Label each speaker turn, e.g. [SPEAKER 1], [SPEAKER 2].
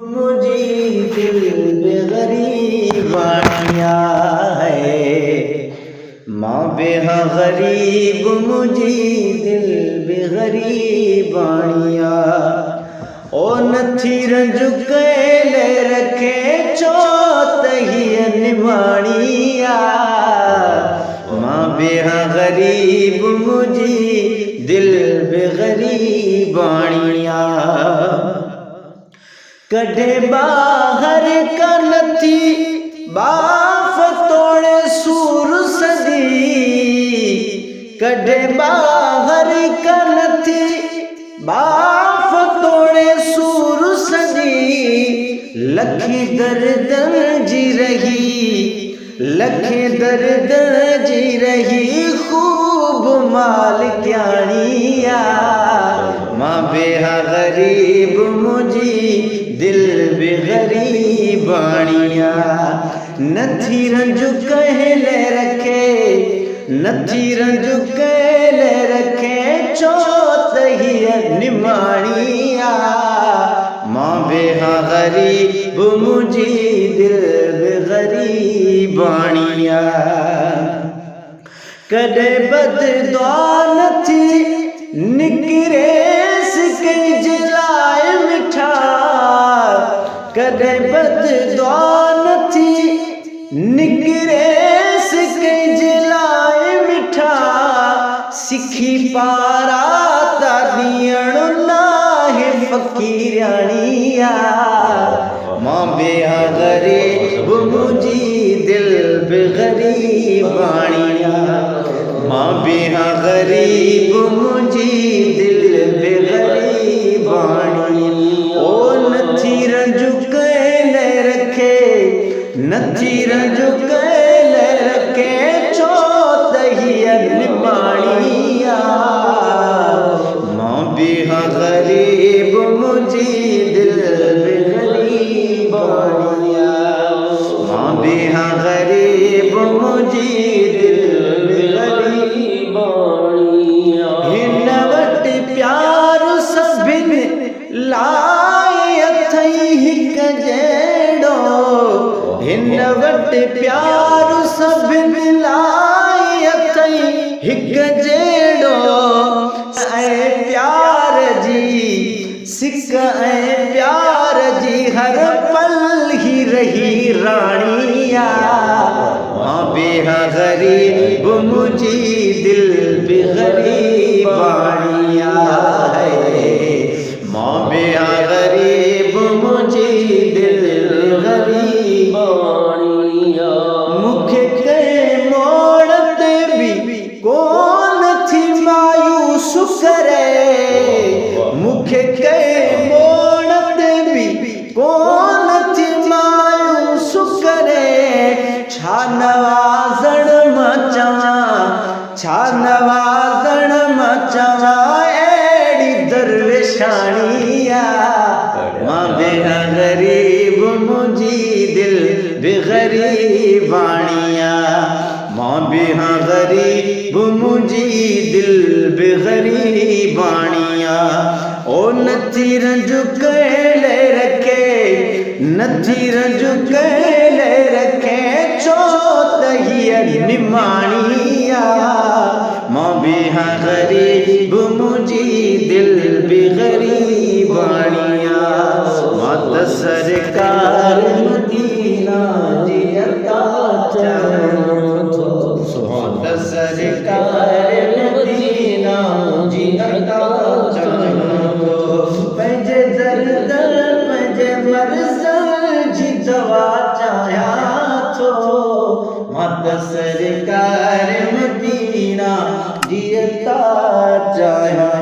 [SPEAKER 1] मुझे दिल बेगरीबानिया है, माँ बेहा गरीब मुझे दिल बेगरीबानिया। ओ नथी रंज कैले रखे चोत ही निमाणिया, माँ बेहा गरीब मुझे दिल बेगरीबानिया। कढ़े बाहर का नथी बाफ तोड़े सूर सदी, कढ़े बाहर का नथी बाफ तोड़े सूर सदी। लखी दर्दन जी रही, लखी दर्दन जी रही खूब माल क्याणिया, माँ बेहा गरीब मुझी दिल बेगरीबानिया। नथी रंजू कहले रखे, नथी रंजू कहले रखे चोत ही निमाणिया, माँ बेहा गरीब मुझी दिल बेगरीबानिया। कदे बददुआ नथी निकरे सिके जलाए मिठा, कदे बददुआ नथी निकरे सिके जलाए मिठा। सिखी पारा तादियण नाहे फकीरानिया, माँ बेहा गरीब मुझी दिल बेगरीबानिया, माँ बेहा गरीब मुझी दिल बेगरीबानिया। ओ नथी रंजू कैले रखे, नथी रंजू कैले रखे चोत ही निमाणिया, माँ बेहा गरीब मुझी दिल बेगरीबानिया, माँ बेहा गरीब मुझी दिल बेगरीबानिया। हिनवट प्यार सभिन लाए अथई हिक जेड़ो, हिनवट प्यार सभिन लाए अथई हिक जेड़ो। ऐ प्यार जी सिक ऐ प्यार जी हर पल ही रही रानिया, माँ बेहा गरीब मुझी दिल बेगरीबानिया है, माँ बेहा गरीब मुझी दिल बेगरीबानिया। मुखे के मोड़ते भी कौन थी मायूस करे, मुखे के मोड़ते भी कौन थी मायूस करे। छा नवाज़ण मचवा, छा नवाज़ण मचवा एड़ी दरवेशानिया, माँ बेहा गरीब मुझी दिल बेगरीबानिया, माँ बेहा गरीब मुझी दिल बेगरीबानिया। ओ नथी रंजू कैले रखे, नथी रंजू कैले रखे चोत ही निमाणिया, माँ बेहा गरीब मुझी दिल बेगरीबानिया। मात सरकार मदीना जी अता चलो, मात सरकार मदीना जी अता चलो। पंहिंजे दर्दन पंहिंजे मर्ज़न जी दवा चाहियां थो, मात सरकार मदीना जी अता चाहियां।